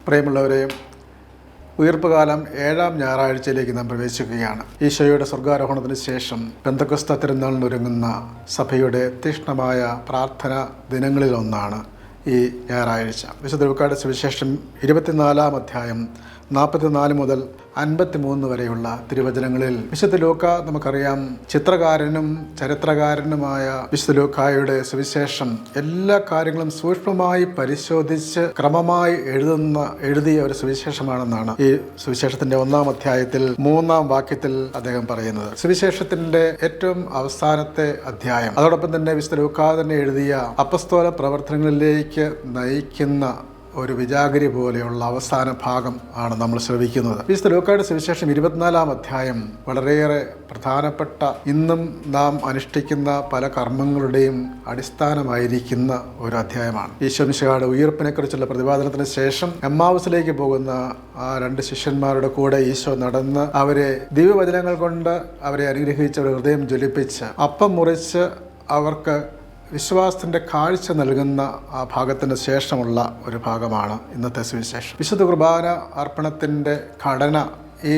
പ്രിയമുള്ളവരെ, ഉയിർപ്പുകാലം 7-ാം ഞായറാഴ്ചയിലേക്ക് നാം പ്രവേശിക്കുകയാണ്. ഈശോയുടെ സ്വർഗ്ഗാരോഹണത്തിന് ശേഷം പെന്തക്കോസ്ത തിരുനാളിനൊരുങ്ങുന്ന സഭയുടെ തീക്ഷ്ണമായ പ്രാർത്ഥനാ ദിനങ്ങളിലൊന്നാണ് ഈ ഞായറാഴ്ച. വിശുദ്ധ ലൂക്കായുടെ സുവിശേഷം 24-ാം അധ്യായം 44 മുതൽ 53 വരെയുള്ള തിരുവചനങ്ങളിൽ വിശുദ്ധ ലൂക്ക, നമുക്കറിയാം, ചിത്രകാരനും ചരിത്രകാരനുമായ വിശുദ്ധ ലൂക്കായുടെ സുവിശേഷം എല്ലാ കാര്യങ്ങളും സൂക്ഷ്മമായി പരിശോധിച്ച് ക്രമമായി എഴുതിയ ഒരു സുവിശേഷമാണെന്നാണ് ഈ സുവിശേഷത്തിന്റെ 1-ാം അധ്യായത്തിൽ 3-ാം വാക്യത്തിൽ അദ്ദേഹം പറയുന്നത്. സുവിശേഷത്തിന്റെ ഏറ്റവും അവസാനത്തെ അധ്യായം, അതോടൊപ്പം തന്നെ വിശുദ്ധ ലൂക്ക തന്നെ എഴുതിയ അപ്പസ്തോല പ്രവർത്തനങ്ങളിലേക്ക് നയിക്കുന്ന ഒരു വിജാഗിരി പോലെയുള്ള അവസാന ഭാഗം ആണ് നമ്മൾ ശ്രവിക്കുന്നത്. വിശുദ്ധ ലൂക്കായുടെ സുവിശേഷം 24-ാം അധ്യായം വളരെയേറെ പ്രധാനപ്പെട്ട, ഇന്നും നാം അനുഷ്ഠിക്കുന്ന പല കർമ്മങ്ങളുടെയും അടിസ്ഥാനമായിരിക്കുന്ന ഒരു അധ്യായമാണ്. ഈശോ മിശിഹായുടെ ഉയിർപ്പിനെ കുറിച്ചുള്ള പ്രതിപാദനത്തിന് ശേഷം എമ്മാവുസിലേക്ക് പോകുന്ന ആ 2 ശിഷ്യന്മാരുടെ കൂടെ ഈശോ നടന്ന് അവരെ ദിവ്യവചനങ്ങൾ കൊണ്ട് അവരെ അനുഗ്രഹിച്ച് അവരുടെ ഹൃദയം ജ്വലിപ്പിച്ച് അപ്പം മുറിച്ച് അവർക്ക് വിശ്വാസത്തിൻ്റെ കാഴ്ച നൽകുന്ന ആ ഭാഗത്തിന് ശേഷമുള്ള ഒരു ഭാഗമാണ് ഇന്നത്തെ സുവിശേഷം. വിശുദ്ധ കുർബാന അർപ്പണത്തിൻ്റെ ഘടന ഈ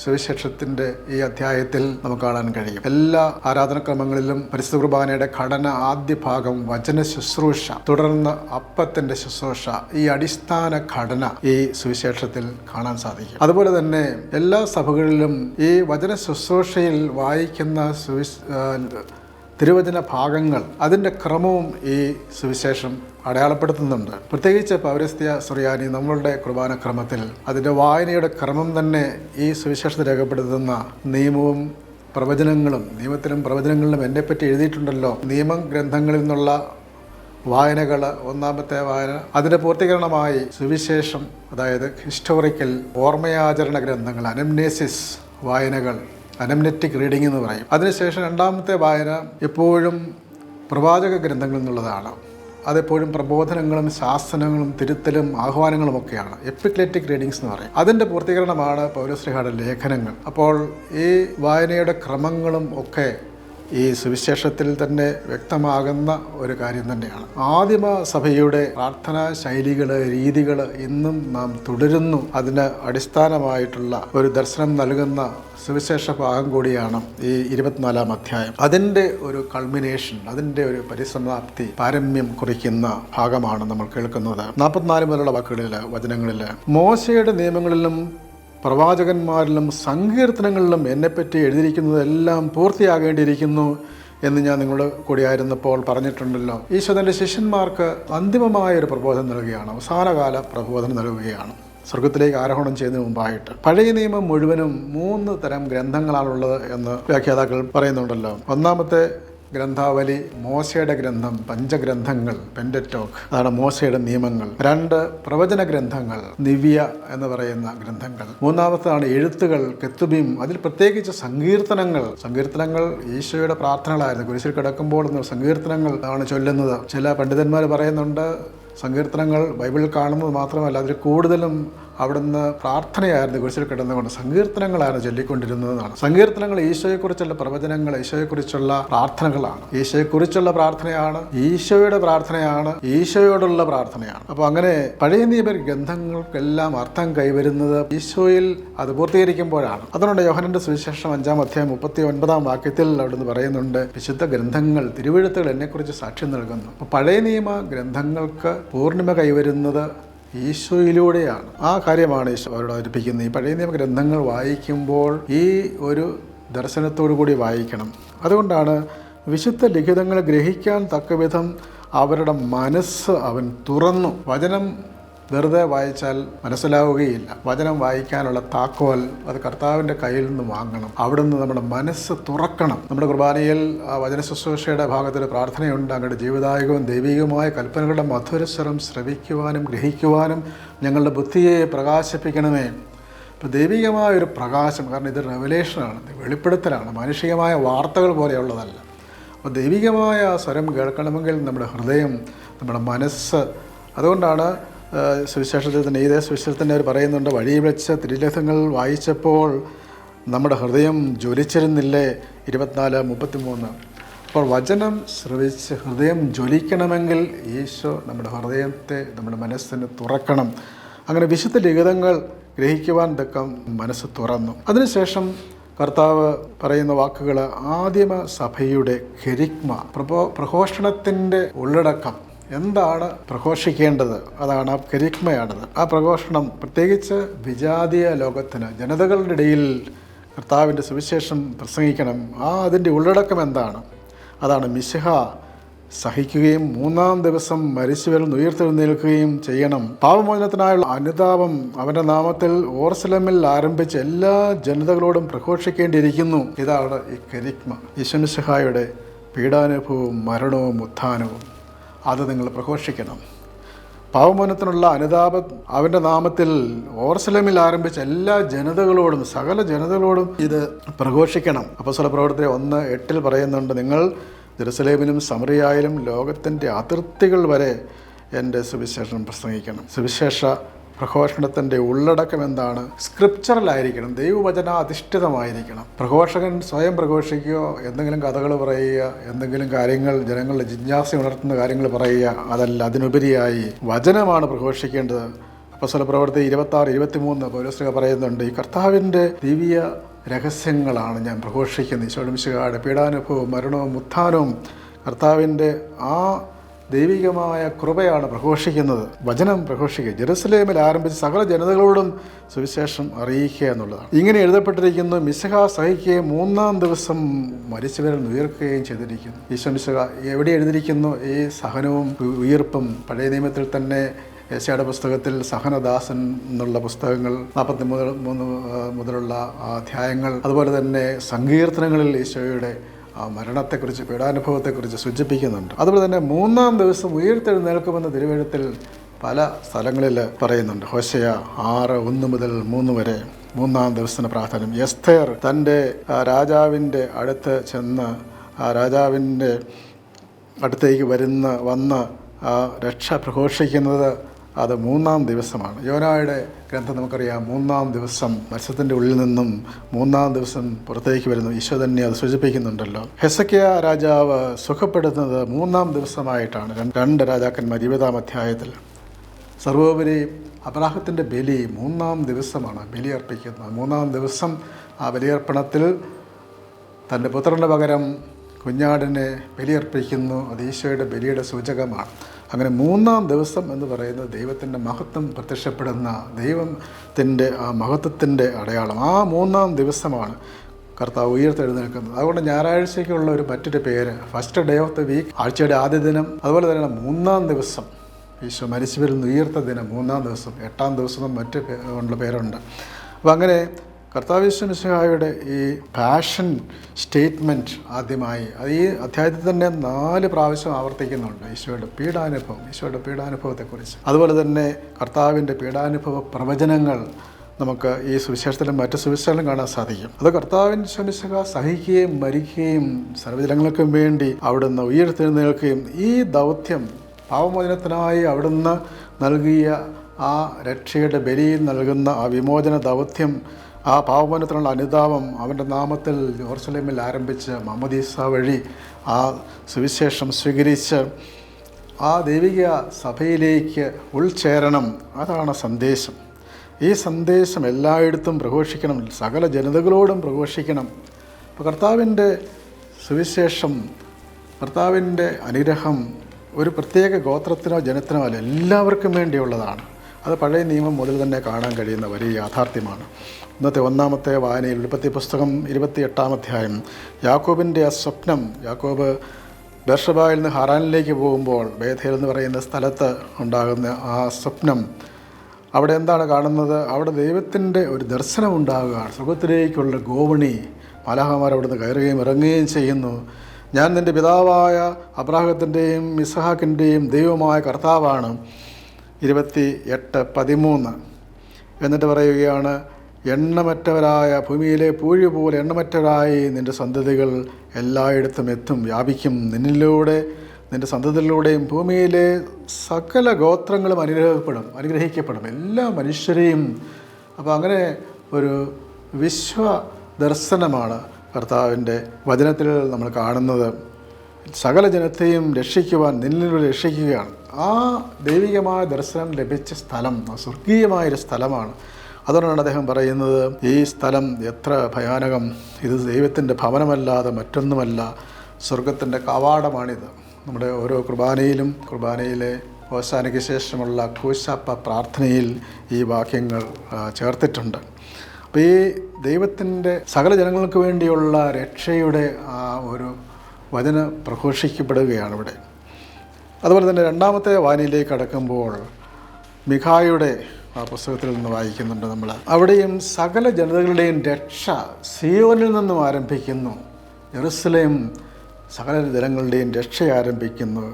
സുവിശേഷത്തിൻ്റെ ഈ അധ്യായത്തിൽ നമുക്ക് കാണാൻ കഴിയും. എല്ലാ ആരാധനക്രമങ്ങളിലും പരിശുദ്ധ കുർബാനയുടെ ഘടന, ആദ്യ ഭാഗം വചന ശുശ്രൂഷ, തുടർന്ന് അപ്പത്തിൻ്റെ ശുശ്രൂഷ, ഈ അടിസ്ഥാന ഘടന ഈ സുവിശേഷത്തിൽ കാണാൻ സാധിക്കും. അതുപോലെ തന്നെ എല്ലാ സഭകളിലും ഈ വചന ശുശ്രൂഷയിൽ വായിക്കുന്ന തിരുവചന ഭാഗങ്ങൾ, അതിൻ്റെ ക്രമവും ഈ സുവിശേഷം അടയാളപ്പെടുത്തുന്നുണ്ട്. പ്രത്യേകിച്ച് പൗരസ്ത്യ സുറിയാനി നമ്മളുടെ കുർബാനക്രമത്തിൽ അതിൻ്റെ വായനയുടെ ക്രമം തന്നെ ഈ സുവിശേഷത്തെ രേഖപ്പെടുത്തുന്ന നിയമവും പ്രവചനങ്ങളും, നിയമത്തിലും പ്രവചനങ്ങളിലും എന്നെപ്പറ്റി എഴുതിയിട്ടുണ്ടല്ലോ. നിയമഗ്രന്ഥങ്ങളിൽ നിന്നുള്ള വായനകൾ, 1-ാമത്തെ വായന, അതിൻ്റെ പൂർത്തീകരണമായി സുവിശേഷം, അതായത് ഹിസ്റ്റോറിക്കൽ ഓർമ്മയാചരണ ഗ്രന്ഥങ്ങൾ, അനംനേസിസ് വായനകൾ, അനംനെറ്റിക് റീഡിംഗ് എന്ന് പറയും. അതിനുശേഷം 2-ാമത്തെ വായന എപ്പോഴും പ്രവാചക ഗ്രന്ഥങ്ങളിൽ നിന്നുള്ളതാണ്. അതെപ്പോഴും പ്രബോധനങ്ങളും ശാസനങ്ങളും തിരുത്തലും ആഹ്വാനങ്ങളും ഒക്കെയാണ്. എപ്പിക്ലെറ്റിക് റീഡിങ്സ് എന്ന് പറയും. അതിൻ്റെ പൂർത്തീകരണമാണ് പൗലോസ്ലീഹായുടെ ലേഖനങ്ങൾ. അപ്പോൾ ഈ വായനയുടെ ക്രമങ്ങളും ഒക്കെ ഈ സുവിശേഷത്തിൽ തന്നെ വ്യക്തമാകുന്ന ഒരു കാര്യം തന്നെയാണ്. ആദിമ സഭയുടെ പ്രാർത്ഥനാ ശൈലികൾ, രീതികൾ ഇന്നും നാം തുടരുന്നു. അതിന് അടിസ്ഥാനമായിട്ടുള്ള ഒരു ദർശനം നൽകുന്ന സുവിശേഷ ഭാഗം കൂടിയാണ് ഈ 24-ാം അധ്യായം. അതിൻ്റെ ഒരു കൾമിനേഷൻ, അതിൻ്റെ ഒരു പരിസമാപ്തി, പാരമ്യം കുറിക്കുന്ന ഭാഗമാണ് നമ്മൾ കേൾക്കുന്നത്. 44 മുതലുള്ള വാക്കുകളിൽ, വചനങ്ങളിൽ, മോശയുടെ നിയമങ്ങളിലും പ്രവാചകന്മാരിലും സങ്കീർത്തനങ്ങളിലും എന്നെപ്പറ്റി എഴുതിയിരിക്കുന്നതെല്ലാം പൂർത്തിയാകേണ്ടിയിരിക്കുന്നു എന്ന് ഞാൻ നിങ്ങളുടെ കൂടിയായിരുന്നപ്പോൾ പറഞ്ഞിട്ടുണ്ടല്ലോ. ഈശോ തൻ്റെ ശിഷ്യന്മാർക്ക് അന്തിമമായ ഒരു പ്രബോധനം നൽകുകയാണ്, അവസാനകാല പ്രബോധനം നൽകുകയാണ്, സ്വർഗത്തിലേക്ക് ആരോഹണം ചെയ്യുന്നതിന് മുമ്പായിട്ട്. പഴയ നിയമം മുഴുവനും 3 തരം ഗ്രന്ഥങ്ങളാണുള്ളത് എന്ന് വ്യാഖ്യാതാക്കൾ പറയുന്നുണ്ടല്ലോ. 1-ാമത്തെ ഗ്രന്ഥാവലി മോശയുടെ ഗ്രന്ഥം, പഞ്ചഗ്രന്ഥങ്ങൾ, പെന്ററ്റോക്ക്, അതാണ് മോശയുടെ നിയമങ്ങൾ. 2 പ്രവചന ഗ്രന്ഥങ്ങൾ, നിവ്യ എന്ന് പറയുന്ന ഗ്രന്ഥങ്ങൾ. 3-ാമത്തേതാണ് എഴുത്തുകൾ, കെത്തുബീം. അതിൽ പ്രത്യേകിച്ച് സങ്കീർത്തനങ്ങൾ ഈശോയുടെ പ്രാർത്ഥനകളായിരുന്നു. കുരിശിൽ കിടക്കുമ്പോൾ സങ്കീർത്തനങ്ങൾ ആണ് ചൊല്ലുന്നത്. ചില പണ്ഡിതന്മാർ പറയുന്നുണ്ട്, സങ്കീർത്തനങ്ങൾ ബൈബിളിൽ കാണുന്നത് മാത്രമല്ല, അതിൽ കൂടുതലും അവിടുന്ന് പ്രാർത്ഥനയായിരുന്നു. കുരിശിൽ കിടന്നുകൊണ്ട് സങ്കീർത്തനങ്ങളായിരുന്നു ചൊല്ലിക്കൊണ്ടിരുന്നതാണ്. സങ്കീർത്തനങ്ങൾ ഈശോയെക്കുറിച്ചുള്ള പ്രവചനങ്ങൾ, ഈശോയെക്കുറിച്ചുള്ള പ്രാർത്ഥനകളാണ്. ഈശോയെക്കുറിച്ചുള്ള പ്രാർത്ഥനയാണ്, ഈശോയുടെ പ്രാർത്ഥനയാണ്, ഈശോയോടുള്ള പ്രാർത്ഥനയാണ്. അപ്പോൾ അങ്ങനെ പഴയ നിയമ ഗ്രന്ഥങ്ങൾക്കെല്ലാം അർത്ഥം കൈവരുന്നത് ഈശോയിൽ അത് പൂർത്തീകരിക്കുമ്പോഴാണ്. അതുകൊണ്ട് യോഹന്നാന്റെ സുവിശേഷം 5-ാം അധ്യായം 39-ാം വാക്യത്തിൽ അവിടുന്ന് പറയുന്നുണ്ട്, വിശുദ്ധ ഗ്രന്ഥങ്ങൾ, തിരുവെഴുത്തുകൾ എന്നെക്കുറിച്ച് സാക്ഷ്യം നൽകുന്നു. അപ്പോൾ പഴയ നിയമ ഗ്രന്ഥങ്ങൾക്ക് പൂർണ്ണിമ കൈവരുന്നത് ഈശോയിലൂടെയാണ്. ആ കാര്യമാണ് ഈശോ അവരോട് അവതരിപ്പിക്കുന്നത്. ഈ പഴയ നിയമ ഗ്രന്ഥങ്ങൾ വായിക്കുമ്പോൾ ഈ ഒരു ദർശനത്തോടു കൂടി വായിക്കണം. അതുകൊണ്ടാണ് വിശുദ്ധ ലിഖിതങ്ങൾ ഗ്രഹിക്കാൻ തക്കവിധം അവരുടെ മനസ്സ് അവൻ തുറന്നു. വചനം വെറുതെ വായിച്ചാൽ മനസ്സിലാവുകയില്ല. വചനം വായിക്കാനുള്ള താക്കോൽ അത് കർത്താവിൻ്റെ കയ്യിൽ നിന്ന് വാങ്ങണം. അവിടുന്ന് നമ്മുടെ മനസ്സ് തുറക്കണം. നമ്മുടെ കുർബാനയിൽ ആ വചന ശുശ്രൂഷയുടെ ഭാഗത്തിൽ പ്രാർത്ഥനയുണ്ട്, അങ്ങയുടെ ജീവദായകവും ദൈവികവുമായ കൽപ്പനകളുടെ മധുരസ്വരം ശ്രവിക്കുവാനും ഗ്രഹിക്കുവാനും ഞങ്ങളുടെ ബുദ്ധിയെ പ്രകാശിപ്പിക്കണമേ. ഇപ്പോൾ ദൈവികമായൊരു പ്രകാശം, കാരണം ഇത് റെവലേഷനാണ്, വെളിപ്പെടുത്തലാണ്, മാനുഷികമായ വാർത്തകൾ പോലെയുള്ളതല്ല. അപ്പോൾ ദൈവികമായ സ്വരം കേൾക്കണമെങ്കിൽ നമ്മുടെ ഹൃദയം, നമ്മുടെ മനസ്സ്. അതുകൊണ്ടാണ് സുവിശേഷത്തിൽ തന്നെ, ഇതേ സുവിശേഷത്തിൻ്റെ അവർ പറയുന്നുണ്ട്, വഴി വെച്ച് തിരുലേഖങ്ങൾ വായിച്ചപ്പോൾ നമ്മുടെ ഹൃദയം ജ്വലിച്ചിരുന്നില്ലേ, 24:33. അപ്പോൾ വചനം ശ്രവിച്ച് ഹൃദയം ജ്വലിക്കണമെങ്കിൽ ഈശോ നമ്മുടെ ഹൃദയത്തെ, നമ്മുടെ മനസ്സിന് തുറക്കണം. അങ്ങനെ വിശുദ്ധ ലിഖിതങ്ങൾ ഗ്രഹിക്കുവാൻ തക്കം മനസ്സ് തുറന്നു. അതിനുശേഷം കർത്താവ് പറയുന്ന വാക്കുകൾ ആദിമ സഭയുടെ കരിഗ്മ, പ്രഘോഷണത്തിൻ്റെ ഉള്ളടക്കം എന്താണ് പ്രഘോഷിക്കേണ്ടത്, അതാണ് ആ കരിഗ്മയാണത്. ആ പ്രഘോഷണം പ്രത്യേകിച്ച് വിജാതീയ ലോകത്തിന്, ജനതകളുടെ ഇടയിൽ കർത്താവിൻ്റെ സുവിശേഷം പ്രസംഗിക്കണം. അതിൻ്റെ ഉള്ളടക്കം എന്താണ്? അതാണ് മിശിഹ സഹിക്കുകയും 3-ാം ദിവസം മരിച്ചവരിൽ നിന്ന് ഉയർത്തെഴുന്നേൽക്കുകയും ചെയ്യണം. പാപമോചനത്തിനായുള്ള അനുതാപം അവൻ്റെ നാമത്തിൽ ഓർസലമിൽ ആരംഭിച്ച് എല്ലാ ജനതകളോടും പ്രഘോഷിക്കേണ്ടിയിരിക്കുന്നു. ഇതാണ് ഈ കരിഗ്മ. ഈശോ മിശിഹായുടെ പീഡാനുഭവവും മരണവും ഉത്ഥാനവും അത് നിങ്ങൾ പ്രഘോഷിക്കണം. പാപമോചനത്തിനുള്ള അനുതാപം അവൻ്റെ നാമത്തിൽ ഓർസലമിൽ ആരംഭിച്ച എല്ലാ ജനതകളോടും, സകല ജനതകളോടും ഇത് പ്രഘോഷിക്കണം. അപ്പോസ്തല പ്രവർത്തനം 1:8 പറയുന്നുണ്ട്, നിങ്ങൾ ജെറുസലേമിലും സമറിയായാലും ലോകത്തിൻ്റെ അതിർത്തികൾ വരെ എൻ്റെ സുവിശേഷം പ്രസംഗിക്കണം. സുവിശേഷ പ്രഘോഷണത്തിൻ്റെ ഉള്ളടക്കം എന്താണ്? സ്ക്രിപ്ചറലായിരിക്കണം, ദൈവവചന അധിഷ്ഠിതമായിരിക്കണം. പ്രഘോഷകൻ സ്വയം പ്രഘോഷിക്കുകയോ എന്തെങ്കിലും കഥകൾ പറയുക, എന്തെങ്കിലും കാര്യങ്ങൾ ജനങ്ങളുടെ ജിജ്ഞാസ ഉണർത്തുന്ന കാര്യങ്ങൾ പറയുക, അതല്ല. അതിനുപരിയായി വചനമാണ് പ്രഘോഷിക്കേണ്ടത്. അപ്പോസ്തല പ്രവർത്തി 26-23 പൗലോസ് പറയുന്നുണ്ട്, ഈ കർത്താവിൻ്റെ ദിവ്യ രഹസ്യങ്ങളാണ് ഞാൻ പ്രഘോഷിക്കുന്നത്. ഈശോ മിശിഹായുടെ പീഡാനുഭവവും മരണവും ഉത്ഥാനവും കർത്താവിൻ്റെ ആ ദൈവികമായ കൃപയാണ് പ്രഘോഷിക്കുന്നത്. വചനം പ്രഘോഷിക്കുക, ജെറുസലേമിൽ ആരംഭിച്ച് സകല ജനതകളോടും സുവിശേഷം അറിയിക്കുക എന്നുള്ളതാണ്. ഇങ്ങനെ എഴുതപ്പെട്ടിരിക്കുന്നു, മിശിഹ സഹിക്കുകയും 3-ാം ദിവസം മരിച്ചവരിൽ ഉയർക്കുകയും ചെയ്തിരിക്കുന്നു. ഈശോ മിശിഹ എവിടെ എഴുതിയിരിക്കുന്നു? ഈ സഹനവും ഉയർപ്പും പഴയ നിയമത്തിൽ തന്നെ യെശയ്യായുടെ പുസ്തകത്തിൽ സഹനദാസൻ എന്നുള്ള പുസ്തകങ്ങൾ 43 മുതലുള്ള അധ്യായങ്ങൾ, അതുപോലെ തന്നെ സങ്കീർത്തനങ്ങളിൽ ഈശോയുടെ മരണത്തെക്കുറിച്ച്, പീഡാനുഭവത്തെക്കുറിച്ച് സൂചിപ്പിക്കുന്നുണ്ട്. അതുപോലെ തന്നെ 3-ാം ദിവസം ഉയർത്തെഴുന്നേൽക്കുമെന്ന് തിരുവെഴുത്തിൽ പല സ്ഥലങ്ങളിൽ പറയുന്നുണ്ട്. ഹോശയ 6:1-3 വരെ 3-ാം ദിവസത്തിന് പ്രാധാന്യം. എസ്തേർ തൻ്റെ രാജാവിൻ്റെ അടുത്ത് ചെന്ന് ആ രാജാവിൻ്റെ അടുത്തേക്ക് വന്ന് ആ രക്ഷ പ്രഘോഷിക്കുന്നത് അത് 3-ാം ദിവസമാണ്. യോനായുടെ ഗ്രന്ഥം നമുക്കറിയാം, 3-ാം ദിവസം മത്സ്യത്തിൻ്റെ ഉള്ളിൽ നിന്നും 3-ാം ദിവസം പുറത്തേക്ക് വരുന്നു. ഈശോ തന്നെ അത് സൂചിപ്പിക്കുന്നുണ്ടല്ലോ. ഹെസക്കിയ രാജാവ് സുഖപ്പെടുത്തുന്നത് 3-ാം ദിവസമായിട്ടാണ്. 2 രാജാക്കന്മാർ 20-ാം അധ്യായത്തിൽ. സർവോപരി അബ്രാഹത്തിൻ്റെ ബലി 3-ാം ദിവസമാണ് ബലിയർപ്പിക്കുന്നത്. 3-ാം ദിവസം ആ ബലിയർപ്പണത്തിൽ തൻ്റെ പുത്രൻ്റെ പകരം കുഞ്ഞാടിനെ ബലിയർപ്പിക്കുന്നു. അത് ഈശോയുടെ ബലിയുടെ സൂചകമാണ്. അങ്ങനെ 3-ാം ദിവസം എന്ന് പറയുന്നത് ദൈവത്തിൻ്റെ മഹത്വം പ്രത്യക്ഷപ്പെടുന്ന, ദൈവത്തിൻ്റെ ആ മഹത്വത്തിൻ്റെ അടയാളം. ആ 3-ാം ദിവസമാണ് കർത്താവ് ഉയർത്തെഴുന്നേൽക്കുന്നത്. അതുകൊണ്ട് ഞായറാഴ്ചയ്ക്കുള്ള മറ്റൊരു പേര് first day of the week, ആഴ്ചയുടെ ആദ്യ ദിനം. അതുപോലെ തന്നെ 3-ാം ദിവസം, ഈശോ മരിച്ചവരിൽ നിന്ന് ഉയർത്ത ദിനം 3-ാം ദിവസം, 8-ാം ദിവസം മറ്റ് ഉള്ള പേരുണ്ട്. അപ്പോൾ അങ്ങനെ കർത്താവ് ഈശോ മിശിഹായുടെ ഈ പാഷൻ സ്റ്റേറ്റ്മെൻറ്റ് ആദ്യമായി അത് ഈ അധ്യായത്തിൽ തന്നെ 4 പ്രാവശ്യം ആവർത്തിക്കുന്നുണ്ട്. ഈശോയുടെ പീഡാനുഭവത്തെക്കുറിച്ച്. അതുപോലെ തന്നെ കർത്താവിൻ്റെ പീഡാനുഭവ പ്രവചനങ്ങൾ നമുക്ക് ഈ സുവിശേഷത്തിലും മറ്റ് സുവിശേഷത്തിലും കാണാൻ സാധിക്കും. അത് കർത്താവിൻ ഈശോ മിശിഹ സഹിക്കുകയും മരിക്കുകയും സർവ്വജനങ്ങൾക്കും വേണ്ടി അവിടുന്ന് ഉയർത്തെഴുന്നേൽക്കുകയും ഈ ദൗത്യം പാപമോചനത്തിനായി അവിടുന്ന് നൽകിയ ആ രക്ഷയുടെ ബലിയിൽ നൽകുന്ന ആ വിമോചന ദൗത്യം, ആ പാപമോചനത്തിനുള്ള അനുതാപം അവൻ്റെ നാമത്തിൽ യെരൂശലേമിൽ ആരംഭിച്ച് മാമോദീസ വഴി ആ സുവിശേഷം സ്വീകരിച്ച് ആ ദൈവിക സഭയിലേക്ക് ഉൾച്ചേരണം. അതാണ് സന്ദേശം. ഈ സന്ദേശം എല്ലായിടത്തും പ്രഘോഷിക്കണം, സകല ജനതകളോടും പ്രഘോഷിക്കണം. അപ്പോൾ കർത്താവിൻ്റെ സുവിശേഷം, കർത്താവിൻ്റെ അനുഗ്രഹം ഒരു പ്രത്യേക ഗോത്രത്തിനോ ജനത്തിനോ അല്ല, എല്ലാവർക്കും വേണ്ടിയുള്ളതാണ്. അത് പഴയ നിയമം മുതൽ തന്നെ കാണാൻ കഴിയുന്ന വലിയ യാഥാർത്ഥ്യമാണ്. ഇന്നത്തെ 1-ാമത്തെ വായനയിൽ ഉൽപ്പത്തി പുസ്തകം 28-ാം അധ്യായം, യാക്കോബിൻ്റെ ആ സ്വപ്നം, യാക്കോബ് ബേർഷബായിൽ നിന്ന് ഹാറാനിലേക്ക് പോകുമ്പോൾ ബേഥേൽ എന്ന് പറയുന്ന സ്ഥലത്ത് ഉണ്ടാകുന്ന ആ സ്വപ്നം, അവിടെ എന്താണ് കാണുന്നത്? അവിടെ ദൈവത്തിൻ്റെ ഒരു ദർശനം ഉണ്ടാകുകയാണ്. സ്വർഗ്ഗത്തിലേക്കുള്ള ഗോവണി, മാലാഖമാർ അവിടുന്ന് കയറുകയും ഇറങ്ങുകയും ചെയ്യുന്നു. ഞാൻ നിൻ്റെ പിതാവായ അബ്രാഹത്തിൻ്റെയും ഇസ്ഹാക്കിൻ്റെയും ദൈവമായ കർത്താവാണ്. 28:13. എന്നിട്ട് പറയുകയാണ്, എണ്ണമറ്റവരായ ഭൂമിയിലെ പൂഴി പോലെ എണ്ണമറ്റവരായി നിൻ്റെ സന്തതികൾ എല്ലായിടത്തും എത്തും, വ്യാപിക്കും. നിന്നിലൂടെ നിൻ്റെ സന്തതികളിലൂടെയും ഭൂമിയിലെ സകല ഗോത്രങ്ങളും അനുഗ്രഹിക്കപ്പെടും, എല്ലാ മനുഷ്യരെയും. അപ്പോൾ അങ്ങനെ ഒരു വിശ്വ ദർശനമാണ് കർത്താവിൻ്റെ വചനത്തിൽ നമ്മൾ കാണുന്നത്. സകല ജനത്തെയും രക്ഷിക്കുവാൻ നിന്നിലൂടെ രക്ഷിക്കുകയാണ്. ആ ദൈവികമായ ദർശനം ലഭിച്ച സ്ഥലം സ്വർഗീയമായൊരു സ്ഥലമാണ്. അതുകൊണ്ടാണ് അദ്ദേഹം പറയുന്നത്, ഈ സ്ഥലം എത്ര ഭയാനകം, ഇത് ദൈവത്തിൻ്റെ ഭവനമല്ലാതെ മറ്റൊന്നുമല്ല, സ്വർഗത്തിൻ്റെ കവാടമാണിത്. നമ്മുടെ ഓരോ കുർബാനയിലെ ഓശാനയ്ക്ക് ശേഷമുള്ള കൂശാപ്പ പ്രാർത്ഥനയിൽ ഈ വാക്യങ്ങൾ ചേർത്തിട്ടുണ്ട്. അപ്പോൾ ഈ ദൈവത്തിൻ്റെ സകല ജനങ്ങൾക്ക് വേണ്ടിയുള്ള രക്ഷയുടെ ആ ഒരു വചനം പ്രഘോഷിക്കപ്പെടുകയാണ് ഇവിടെ. അതുപോലെ തന്നെ രണ്ടാമത്തെ വായനയിലേക്ക് കടക്കുമ്പോൾ മിഖായുടെ ആ പുസ്തകത്തിൽ നിന്ന് വായിക്കുന്നുണ്ട് നമ്മൾ. അവിടെയും സകല ജനതകളുടെയും രക്ഷ സിയോനിൽ നിന്നും ആരംഭിക്കുന്നു. യെരുശലേം സകല ജനങ്ങളുടെയും രക്ഷ ആരംഭിക്കുന്നു.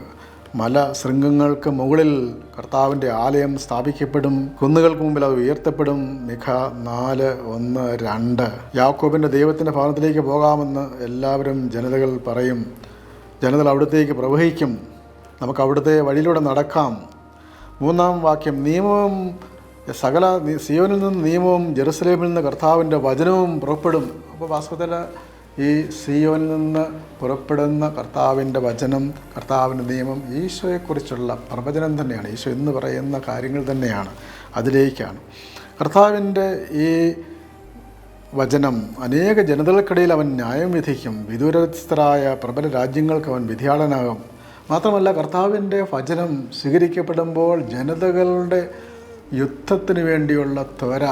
മല ശൃംഗങ്ങൾക്ക് മുകളിൽ കർത്താവിൻ്റെ ആലയം സ്ഥാപിക്കപ്പെടും, കുന്നുകൾക്ക് മുമ്പിൽ അത് ഉയർത്തപ്പെടും. മിഖ 4:1-2. യാക്കോബിൻ്റെ ദൈവത്തിൻ്റെ ഭവനത്തിലേക്ക് പോകാമെന്ന് എല്ലാവരും ജനതകൾ പറയും. ജനതകൾ അവിടത്തേക്ക് പ്രവഹിക്കും, നമുക്ക് അവിടുത്തെ വഴിയിലൂടെ നടക്കാം. 3-ാം വാക്യം, നിയമവും സിയോനിൽ നിന്ന് നിയമവും ജെറുസലേമിൽ നിന്ന് കർത്താവിൻ്റെ വചനവും പുറപ്പെടും. അപ്പോൾ വാസ്തവത്തിൽ ഈ സിയോനിൽ നിന്ന് പുറപ്പെടുന്ന കർത്താവിൻ്റെ വചനം, കർത്താവിൻ്റെ നിയമം ഈശോയെക്കുറിച്ചുള്ള പ്രവചനം തന്നെയാണ്. ഈശോ എന്ന് പറയുന്ന കാര്യങ്ങൾ തന്നെയാണ്, അതിലേക്കാണ്. കർത്താവിൻ്റെ ഈ വചനം അനേക ജനതകൾക്കിടയിൽ അവൻ ന്യായം വിധിക്കും. വിദൂരസ്ഥരായ പ്രബല രാജ്യങ്ങൾക്ക് അവൻ വിധിയാളനാകും. മാത്രമല്ല, കർത്താവിൻ്റെ വചനം സ്വീകരിക്കപ്പെടുമ്പോൾ ജനതകളുടെ യുദ്ധത്തിന് വേണ്ടിയുള്ള ത്വര,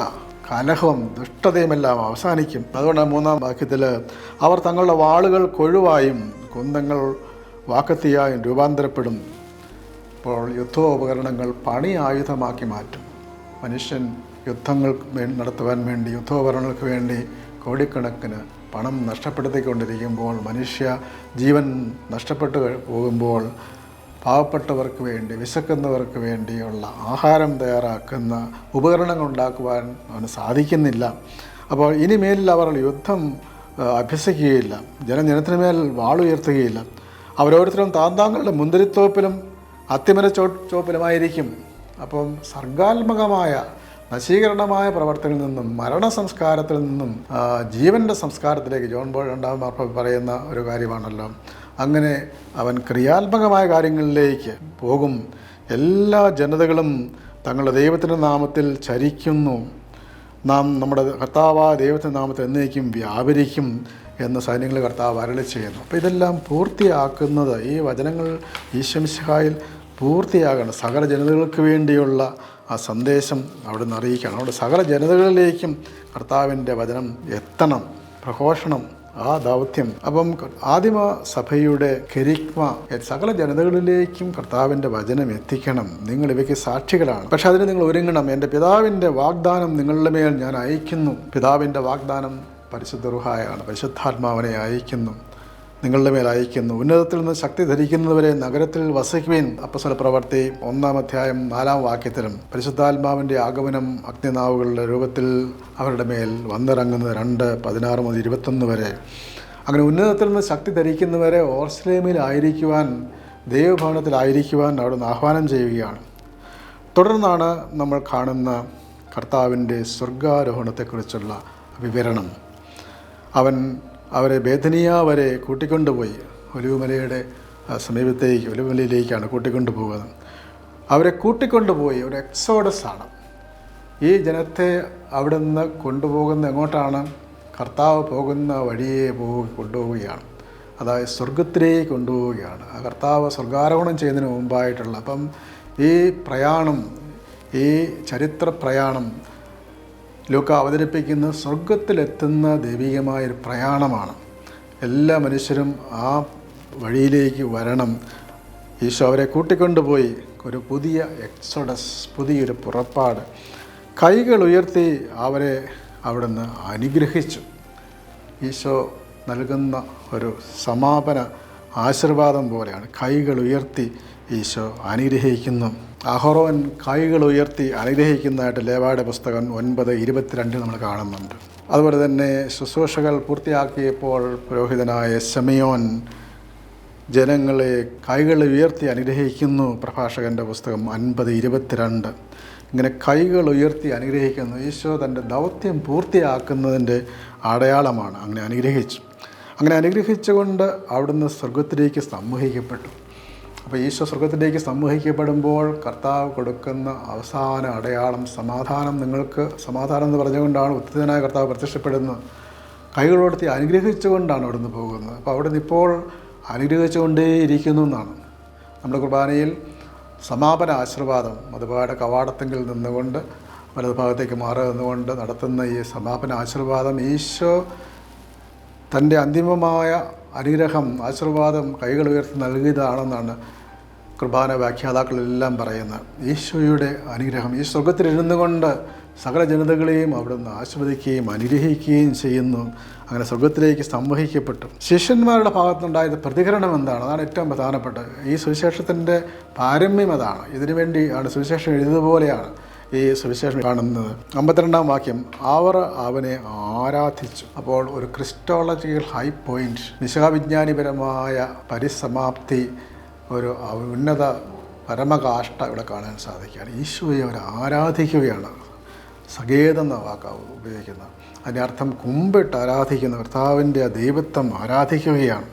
കലഹവും ദുഷ്ടതയുമെല്ലാം അവസാനിക്കും. അതുകൊണ്ടാണ് 3-ാം വാക്യത്തിൽ, അവർ തങ്ങളുടെ വാളുകൾ കൊഴുവായും കുന്തങ്ങൾ വാക്കത്തിയായും രൂപാന്തരപ്പെടും. അപ്പോൾ യുദ്ധോപകരണങ്ങൾ പണി ആയുധമാക്കി മാറ്റും. മനുഷ്യൻ യുദ്ധങ്ങൾ നടത്തുവാൻ വേണ്ടി, യുദ്ധോപകരണങ്ങൾക്ക് വേണ്ടി കോടിക്കണക്കിന് പണം നഷ്ടപ്പെടുത്തിക്കൊണ്ടിരിക്കുമ്പോൾ, മനുഷ്യ ജീവൻ നഷ്ടപ്പെട്ടു പോകുമ്പോൾ, പാവപ്പെട്ടവർക്ക് വേണ്ടി, വിശക്കുന്നവർക്ക് വേണ്ടിയുള്ള ആഹാരം തയ്യാറാക്കുന്ന ഉപകരണങ്ങൾ ഉണ്ടാക്കുവാൻ അവന് സാധിക്കുന്നില്ല. അപ്പോൾ ഇനിമേലിൽ അവർ യുദ്ധം അഭ്യസിക്കുകയില്ല, ജനത്തിന് മേൽ വാളുയർത്തുകയില്ല. അവരോരുത്തരും താന്താങ്ങളുടെ മുന്തിരിത്തോപ്പിലും അത്തിമര ചോപ്പിലുമായിരിക്കും. അപ്പം സർഗാത്മകമായ നശീകരണമായ പ്രവർത്തനങ്ങളിൽ നിന്നും മരണസംസ്കാരത്തിൽ നിന്നും ജീവൻ്റെ സംസ്കാരത്തിലേക്ക് ജോൺ പോൾ രണ്ടാം മാർപ്പാപ്പ പറയുന്ന ഒരു കാര്യമാണല്ലോ. അങ്ങനെ അവൻ ക്രിയാത്മകമായ കാര്യങ്ങളിലേക്ക് പോകും. എല്ലാ ജനതകളും തങ്ങളുടെ ദൈവത്തിൻ്റെ നാമത്തിൽ ചരിക്കുന്നു. നാം നമ്മുടെ കർത്താവായ ദൈവത്തിൻ്റെ നാമത്തിൽ എന്നേക്കും വ്യാപരിക്കും എന്ന് സൈന്യങ്ങൾ കർത്താവ് അരുളി ചെയ്യുന്നു. അപ്പോൾ ഇതെല്ലാം പൂർത്തിയാക്കുന്നത്, ഈ വചനങ്ങൾ ഈശോ മിശിഹായിൽ പൂർത്തിയാകണം. സകല ജനതകൾക്ക് വേണ്ടിയുള്ള ആ സന്ദേശം അവിടെ നിന്ന് അറിയിക്കണം. അവിടെ സകല ജനതകളിലേക്കും കർത്താവിൻ്റെ വചനം എത്തണം, പ്രഘോഷണം, ആ ദൗത്യം. അപ്പം ആദിമ സഭയുടെ കെരിഗ്മ സകല ജനതകളിലേക്കും കർത്താവിൻ്റെ വചനം എത്തിക്കണം. നിങ്ങൾ ഇവയ്ക്ക് സാക്ഷികളാണ്, പക്ഷെ അതിന് നിങ്ങൾ ഒരുങ്ങണം. എൻ്റെ പിതാവിൻ്റെ വാഗ്ദാനം നിങ്ങളുടെ മേൽ ഞാൻ അയക്കുന്നു. പിതാവിൻ്റെ വാഗ്ദാനം പരിശുദ്ധ റൂഹായാണ്, പരിശുദ്ധാത്മാവിനെ അയക്കുന്നു, നിങ്ങളുടെ മേൽ അയക്കുന്നു. ഉന്നതത്തിൽ നിന്ന് ശക്തി ധരിക്കുന്നതുവരെ നഗരത്തിൽ വസിക്കുവിൻ. അപ്പോസ്തല പ്രവൃത്തി 1-ാം അധ്യായം 4-ാം വാക്യത്തിലും പരിശുദ്ധാത്മാവിൻ്റെ ആഗമനം അഗ്നിനാവുകളുടെ രൂപത്തിൽ അവരുടെ മേൽ വന്നിറങ്ങുന്നത് 2:16-21 വരെ. അങ്ങനെ ഉന്നതത്തിൽ നിന്ന് ശക്തി ധരിക്കുന്നവരെ ഓർസ്ലേമിലായിരിക്കുവാൻ, ദൈവഭവനത്തിലായിരിക്കുവാൻ അവിടുന്ന് ആഹ്വാനം ചെയ്യുകയാണ്. തുടർന്നാണ് നമ്മൾ കാണുന്ന കർത്താവിൻ്റെ സ്വർഗാരോഹണത്തെക്കുറിച്ചുള്ള വിവരണം. അവൻ അവരെ ബേഥനിയ വരെ കൂട്ടിക്കൊണ്ടുപോയി. ഒലിവുമലയുടെ സമീപത്തേക്ക്, ഒലിവുമലയിലേക്കാണ് കൂട്ടിക്കൊണ്ടുപോകുന്നത്. അവരെ കൂട്ടിക്കൊണ്ടുപോയി ഒരു എക്സോഡസാണ്. ഈ ജനത്തെ അവിടെ നിന്ന് കൊണ്ടുപോകുന്ന എങ്ങോട്ടാണ്? കർത്താവ് പോകുന്ന വഴിയെ കൊണ്ടുപോവുകയാണ്. അതായത് സ്വർഗത്തിലേക്ക് കൊണ്ടുപോവുകയാണ്. ആ കർത്താവ് സ്വർഗാരോഹണം ചെയ്യുന്നതിന് മുമ്പായിട്ടുള്ള അപ്പം ഈ പ്രയാണം, ഈ ചരിത്ര പ്രയാണം ലൂക്ക അവതരിപ്പിക്കുന്ന സ്വർഗത്തിലെത്തുന്ന ദൈവികമായൊരു പ്രയാണമാണ്. എല്ലാ മനുഷ്യരും ആ വഴിയിലേക്ക് വരണം. ഈശോ അവരെ കൂട്ടിക്കൊണ്ടുപോയി ഒരു പുതിയ എക്സോഡസ്, പുതിയൊരു പുറപ്പാട്. കൈകൾ ഉയർത്തി അവരെ അവിടുന്ന് അനുഗ്രഹിച്ചു. ഈശോ നൽകുന്ന ഒരു സമാപന ആശീർവാദം പോലെയാണ്. കൈകൾ ഉയർത്തി ഈശോ അനുഗ്രഹിക്കുന്നു. അഹറോൻ കൈകൾ ഉയർത്തി അനുഗ്രഹിക്കുന്നതായിട്ട് ലേവായുടെ പുസ്തകം 9:22 നമ്മൾ കാണുന്നുണ്ട്. അതുപോലെ തന്നെ ശുശ്രൂഷകൾ പൂർത്തിയാക്കിയപ്പോൾ പുരോഹിതനായ ശമയോൻ ജനങ്ങളെ കൈകൾ ഉയർത്തി അനുഗ്രഹിക്കുന്നു. പ്രഭാഷകൻ്റെ പുസ്തകം 50:22. ഇങ്ങനെ കൈകൾ ഉയർത്തി അനുഗ്രഹിക്കുന്നു. ഈശോ തൻ്റെ ദൗത്യം പൂർത്തിയാക്കുന്നതിൻ്റെ അടയാളമാണ്. അങ്ങനെ അനുഗ്രഹിച്ചു. അങ്ങനെ അനുഗ്രഹിച്ചുകൊണ്ട് അവിടുന്ന് സ്വർഗത്തിലേക്ക് സമ്മോഹിക്കപ്പെട്ടു. അപ്പോൾ ഈശോ സ്വർഗത്തിലേക്ക് സമ്മോഹിക്കപ്പെടുമ്പോൾ കർത്താവ് കൊടുക്കുന്ന അവസാന അടയാളം സമാധാനം, നിങ്ങൾക്ക് സമാധാനം എന്ന് പറഞ്ഞുകൊണ്ടാണ് ഉത്ഥിതനായ കർത്താവ് പ്രത്യക്ഷപ്പെടുന്നത്. കൈകളോടത്തി അനുഗ്രഹിച്ചുകൊണ്ടാണ് അവിടുന്ന് പോകുന്നത്. അപ്പോൾ അവിടുന്ന് ഇപ്പോൾ അനുഗ്രഹിച്ചുകൊണ്ടേയിരിക്കുന്നു എന്നാണ്. നമ്മുടെ കുർബാനയിൽ സമാപന ആശീർവാദം മതപാഠ കവാടത്തെങ്കിൽ നിന്നുകൊണ്ട് വലതുഭാഗത്തേക്ക് മാറി നിന്നുകൊണ്ട് നടത്തുന്ന ഈ സമാപന ആശീർവാദം ഈശോ തൻ്റെ അന്തിമമായ അനുഗ്രഹം, ആശീർവാദം കൈകൾ ഉയർത്തി നൽകിയതാണെന്നാണ് കുർബാന വ്യാഖ്യാതാക്കളെല്ലാം പറയുന്നത്. ഈശോയുടെ അനുഗ്രഹം ഈ സ്വർഗത്തിലിരുന്നു കൊണ്ട് സകല ജനതകളെയും അവിടുന്ന് ആശീർവദിക്കുകയും അനുഗ്രഹിക്കുകയും ചെയ്യുന്നു. അങ്ങനെ സ്വർഗത്തിലേക്ക് സംവഹിക്കപ്പെട്ടു. ശിഷ്യന്മാരുടെ ഭാഗത്തുനിന്നുണ്ടായ പ്രതികരണം എന്താണ്? അതാണ് ഏറ്റവും പ്രധാനപ്പെട്ടത്. ഈ സുവിശേഷത്തിൻ്റെ പാരമ്യം അതാണ്. ഇതിനുവേണ്ടിയാണ് സുവിശേഷം എഴുതുപോലെയാണ് ഈ സുവിശേഷം കാണുന്നത്. 52-ാം വാക്യം, അവർ അവനെ ആരാധിച്ചു. അപ്പോൾ ഒരു ക്രിസ്റ്റോളജിക്കൽ ഹൈ പോയിന്റ്, നിശാവിജ്ഞാനിപരമായ പരിസമാപ്തി, ഒരു ഉന്നത പരമകാഷ്ഠ ഇവിടെ കാണാൻ സാധിക്കുകയാണ്. ഈശോയെ അവർ ആരാധിക്കുകയാണ്. സകേതം എന്ന വാക്കാണ് ഉപയോഗിക്കുന്നത്. അതിൻ്റെ അർത്ഥം കുമ്പിട്ട് ആരാധിക്കുന്ന കർത്താവിൻ്റെ ആ ദൈവത്വം ആരാധിക്കുകയാണ്.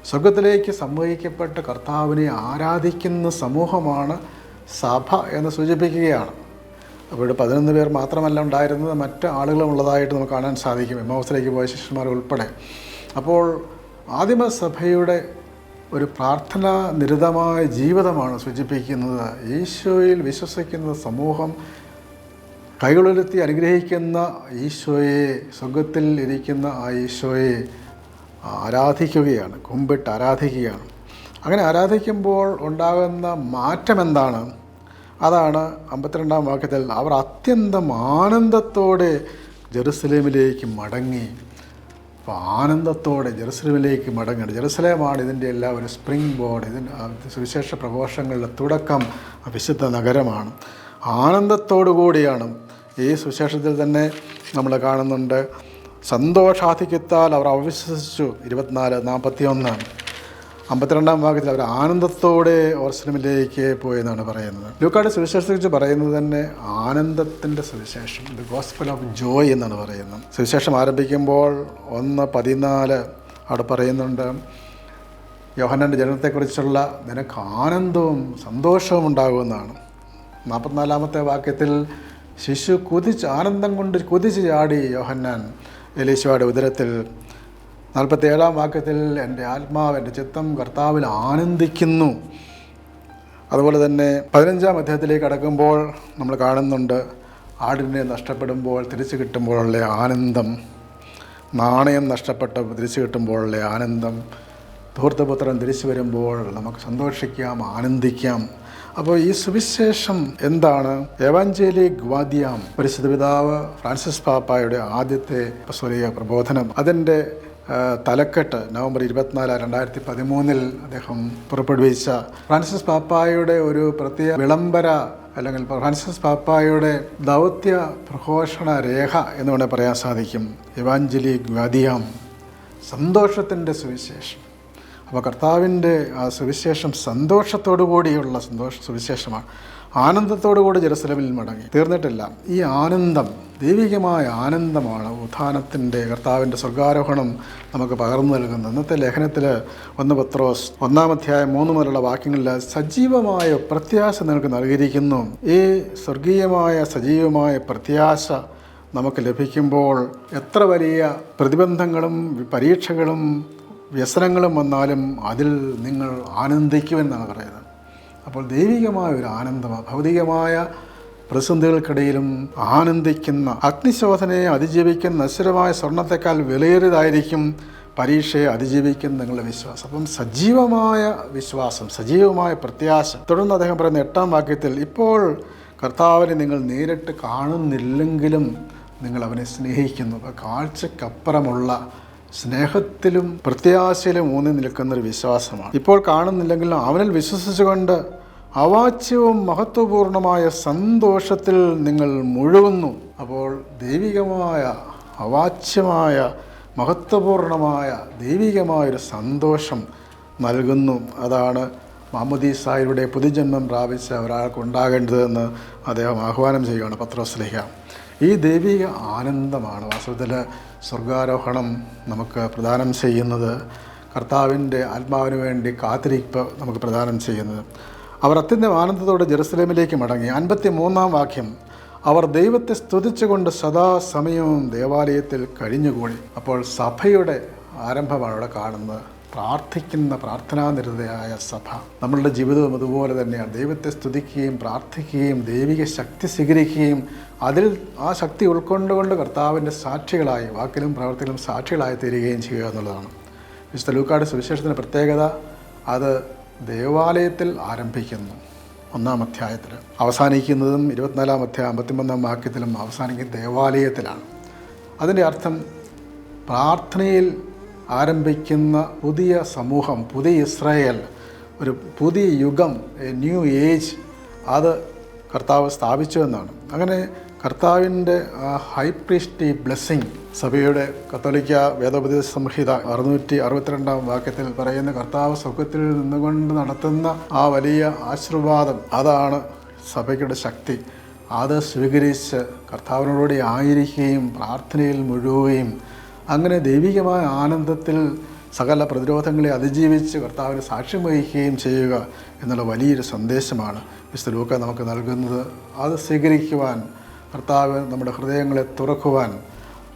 സ്വർഗത്തിലേക്ക് സംവഹിക്കപ്പെട്ട കർത്താവിനെ ആരാധിക്കുന്ന സമൂഹമാണ് സഭ എന്ന് സൂചിപ്പിക്കുകയാണ്. അപ്പോൾ 11 പേർ മാത്രമല്ല ഉണ്ടായിരുന്നത്, മറ്റ് ആളുകളും ഉള്ളതായിട്ട് നമുക്ക് കാണാൻ സാധിക്കും, എമ്മൗസിലേക്ക് പോയ ശിഷ്യന്മാർ ഉൾപ്പെടെ. അപ്പോൾ ആദിമസഭയുടെ ഒരു പ്രാർത്ഥനാ നിരതമായ ജീവിതമാണ് സൂചിപ്പിക്കുന്നത്. ഈശോയിൽ വിശ്വസിക്കുന്ന സമൂഹം കൈകളുയർത്തി അനുഗ്രഹിക്കുന്ന ഈശോയെ, സ്വർഗത്തിൽ ഇരിക്കുന്ന ആ ഈശോയെ ആരാധിക്കുകയാണ്, കുമ്പിട്ട് ആരാധിക്കുകയാണ്. അങ്ങനെ ആരാധിക്കുമ്പോൾ ഉണ്ടാകുന്ന മാറ്റം എന്താണ്? അതാണ് 52-ാം വാക്യത്തിൽ, അവർ അത്യന്തം ആനന്ദത്തോടെ ജെറുസലേമിലേക്ക് മടങ്ങി. അപ്പോൾ ആനന്ദത്തോടെ ജെറുസലേമിലേക്ക് മടങ്ങുകയാണ്. ജെറുസലേമാണ് ഇതിൻ്റെ എല്ലാം ഒരു സ്പ്രിംഗ് ബോർഡ്, ഇതിൻ്റെ സുവിശേഷ പ്രഘോഷങ്ങളുടെ തുടക്കം വിശുദ്ധ നഗരമാണ്. ആനന്ദത്തോടു കൂടിയാണ് ഈ സുവിശേഷത്തിൽ തന്നെ നമ്മൾ കാണുന്നുണ്ട്. സന്തോഷാധിക്യത്താൽ അവർ അവിശ്വസിച്ചു. 24:41. 52-ാം വാക്യത്തിൽ അവർ ആനന്ദത്തോടെ ഓർസലേമിലേക്ക് പോയെന്നാണ് പറയുന്നത്. ലൂക്കായുടെ സുവിശേഷത്തെക്കുറിച്ച് പറയുന്നത് തന്നെ ആനന്ദത്തിൻ്റെ സുവിശേഷം, ദ ഗോസ്പൽ ഓഫ് ജോയ് എന്നാണ് പറയുന്നത്. സുവിശേഷം ആരംഭിക്കുമ്പോൾ 1:14 അവിടെ പറയുന്നുണ്ട്, യോഹന്നാൻ്റെ ജനനത്തെക്കുറിച്ചുള്ള നിനക്ക് ആനന്ദവും സന്തോഷവും ഉണ്ടാകുമെന്നാണ്. 44-ാമത്തെ വാക്യത്തിൽ ശിശു ആനന്ദം കൊണ്ട് കുതിച്ച് ചാടി യോഹന്നാൻ എലീശയുടെ ഉദരത്തിൽ. 47-ാം വാക്യത്തിൽ എൻ്റെ ആത്മാവ്, എൻ്റെ ചിത്തം കർത്താവിൽ ആനന്ദിക്കുന്നു. അതുപോലെ തന്നെ 15-ാം അധ്യായത്തിലേക്ക് കടക്കുമ്പോൾ നമ്മൾ കാണുന്നുണ്ട് ആടിനെ നഷ്ടപ്പെടുമ്പോൾ തിരിച്ചു കിട്ടുമ്പോഴുള്ള ആനന്ദം, നാണയം നഷ്ടപ്പെട്ട് തിരിച്ചു കിട്ടുമ്പോഴുള്ള ആനന്ദം, ധൂർത്തപുത്രൻ തിരിച്ചു വരുമ്പോൾ നമുക്ക് സന്തോഷിക്കാം, ആനന്ദിക്കാം. അപ്പോൾ ഈ സുവിശേഷം എന്താണ്? എവാഞ്ചേലി ഗ്വാദിയാം, പരിശുദ്ധ പിതാവ് ഫ്രാൻസിസ് പാപ്പായുടെ ആദ്യത്തെ അപ്പസ്തോലിക പ്രബോധനം, അതിൻ്റെ തലക്കെട്ട് നവംബർ 24, 2013 അദ്ദേഹം പുറപ്പെടുവിച്ച ഫ്രാൻസിസ് പാപ്പായുടെ ഒരു പ്രത്യേക വിളംബര അല്ലെങ്കിൽ ഫ്രാൻസിസ് പാപ്പായുടെ ദൗത്യ പ്രഘോഷണ രേഖ എന്ന് വേണമെങ്കിൽ പറയാൻ സാധിക്കും. എവാഞ്ചലി ഗ്വാദിയാം, സന്തോഷത്തിൻ്റെ സുവിശേഷം. അപ്പോൾ കർത്താവിൻ്റെ ആ സുവിശേഷം സന്തോഷത്തോടു കൂടിയുള്ള സുവിശേഷമാണ്. ആനന്ദത്തോടു കൂടി ജെറുസലേമിൽ മടങ്ങി. തീർന്നിട്ടില്ല. ഈ ആനന്ദം ദൈവികമായ ആനന്ദമാണ് ഉത്ഥാനത്തിൻ്റെ, കർത്താവിൻ്റെ സ്വർഗാരോഹണം നമുക്ക് പകർന്നു നൽകുന്നത്. ഇന്നത്തെ ലേഖനത്തിൽ 1 പത്രോസ് 1-ാം അധ്യായം 3 മുതലുള്ള വാക്യങ്ങളിൽ സജീവമായ പ്രത്യാശ നിങ്ങൾക്ക് നൽകിയിരിക്കുന്നു. ഈ സ്വർഗീയമായ സജീവമായ പ്രത്യാശ നമുക്ക് ലഭിക്കുമ്പോൾ എത്ര വലിയ പ്രതിബന്ധങ്ങളും പരീക്ഷകളും വ്യസനങ്ങളും വന്നാലും അതിൽ നിങ്ങൾ ആനന്ദിക്കുമെന്നാണ് പറയുന്നത്. അപ്പോൾ ദൈവികമായ ഒരു ആനന്ദമാണ്. ഭൗതികമായ പ്രതിസന്ധികൾക്കിടയിലും ആനന്ദിക്കുന്ന, അഗ്നിശോധനയെ അതിജീവിക്കുന്ന നശ്വരമായ സ്വർണത്തെക്കാൾ വിലയേറിയതായിരിക്കും പരീക്ഷയെ അതിജീവിക്കുന്ന നിങ്ങളുടെ വിശ്വാസം. അപ്പം സജീവമായ വിശ്വാസം, സജീവമായ പ്രത്യാശ. തുടർന്ന് അദ്ദേഹം പറയുന്ന 8-ാം വാക്യത്തിൽ, ഇപ്പോൾ കർത്താവിനെ നിങ്ങൾ നേരിട്ട് കാണുന്നില്ലെങ്കിലും നിങ്ങൾ അവനെ സ്നേഹിക്കുന്നു. അപ്പോൾ കാഴ്ചക്കപ്പുറമുള്ള സ്നേഹത്തിലും പ്രത്യാശയിലും ഊന്നി നിൽക്കുന്നൊരു വിശ്വാസമാണ്. ഇപ്പോൾ കാണുന്നില്ലെങ്കിലും അവനിൽ വിശ്വസിച്ചുകൊണ്ട് അവാച്യവും മഹത്വപൂർണമായ സന്തോഷത്തിൽ നിങ്ങൾ മുഴുകുന്നു. അപ്പോൾ ദൈവികമായ, അവാച്യമായ, മഹത്വപൂർണമായ ദൈവികമായൊരു സന്തോഷം നൽകുന്നു. അതാണ് മാമോദീസായിലൂടെ പുതുജന്മം പ്രാപിച്ച ഒരാൾക്ക് ഉണ്ടാകേണ്ടതെന്ന് അദ്ദേഹം ആഹ്വാനം ചെയ്യുകയാണ് പത്രോസ് ശ്ലീഹ. ഈ ദൈവിക ആനന്ദമാണ് വാസ്തവത്തിൽ സ്വർഗാരോഹണം നമുക്ക് പ്രദാനം ചെയ്യുന്നത്. കർത്താവിൻ്റെ ആത്മാവിന് വേണ്ടി കാത്തിരിപ്പ് നമുക്ക് പ്രദാനം ചെയ്യുന്നത്. അവർ അത്യന്തം ആനന്ദത്തോടെ ജെറുസലേമിലേക്ക് മടങ്ങി. 53-ാം വാക്യം, അവർ ദൈവത്തെ സ്തുതിച്ചുകൊണ്ട് സദാസമയവും ദേവാലയത്തിൽ കഴിഞ്ഞുകൂടി. അപ്പോൾ സഭയുടെ ആരംഭമാണ് അവിടെ കാണുന്നത്. പ്രാർത്ഥിക്കുന്ന പ്രാർത്ഥനാനിരതയായ സഭ. നമ്മളുടെ ജീവിതവും അതുപോലെ തന്നെയാണ്. ദൈവത്തെ സ്തുതിക്കുകയും പ്രാർത്ഥിക്കുകയും ദൈവിക ശക്തി സ്വീകരിക്കുകയും ആ ശക്തി ഉൾക്കൊണ്ടുകൊണ്ട് കർത്താവിൻ്റെ സാക്ഷികളായി, വാക്കിലും പ്രവർത്തിയിലും സാക്ഷികളായി തീരുകയും ചെയ്യുക എന്നുള്ളതാണ്. വിശുദ്ധ ലൂക്കായുടെ സുവിശേഷത്തിൻ്റെ പ്രത്യേകത അത് ദേവാലയത്തിൽ ആരംഭിക്കുന്നു. 1-ാം അധ്യായത്തിൽ അവസാനിക്കുന്നതും 24-ാം അധ്യായം 51-ാം വാക്യത്തിലും അവസാനിക്കുന്ന ദേവാലയത്തിലാണ്. അതിൻ്റെ അർത്ഥം പ്രാർത്ഥനയിൽ ആരംഭിക്കുന്ന പുതിയ സമൂഹം, പുതിയ ഇസ്രായേൽ, ഒരു പുതിയ യുഗം, എ ന്യൂ ഏജ്, അത് കർത്താവ് സ്ഥാപിച്ചു എന്നാണ്. അങ്ങനെ കർത്താവിൻ്റെ ഹൈ പ്രീസ്റ്റി ബ്ലെസ്സിങ്, സഭയുടെ കത്തോലിക്ക വേദോപദേശ സംഹിത 662-ാം വാക്യത്തിൽ പറയുന്ന കർത്താവ് സ്വർഗ്ഗത്തിൽ നിന്നുകൊണ്ട് നടത്തുന്ന ആ വലിയ ആശീർവാദം, അതാണ് സഭയ്ക്കുടെ ശക്തി. അത് സ്വീകരിച്ച് കർത്താവിനോടുകൂടി ആയിരിക്കുകയും പ്രാർത്ഥനയിൽ മുഴുകുകയും അങ്ങനെ ദൈവികമായ ആനന്ദത്തിൽ സകല പ്രതിരോധങ്ങളെ അതിജീവിച്ച് കർത്താവിന് സാക്ഷ്യം വഹിക്കുകയും ചെയ്യുക എന്നുള്ള വലിയൊരു സന്ദേശമാണ് വിശുദ്ധ ലൂക്ക നമുക്ക് നൽകുന്നത്. അത് സ്വീകരിക്കുവാൻ, കർത്താവ് നമ്മുടെ ഹൃദയങ്ങളെ തുറക്കുവാൻ,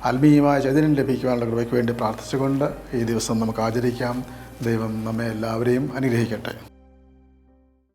ആത്മീയമായ ചൈതന്യം ലഭിക്കുവാനുള്ള കൃപയ്ക്ക് വേണ്ടി പ്രാർത്ഥിച്ചുകൊണ്ട് ഈ ദിവസം നമുക്ക് ആചരിക്കാം. ദൈവം നമ്മെ എല്ലാവരെയും അനുഗ്രഹിക്കട്ടെ.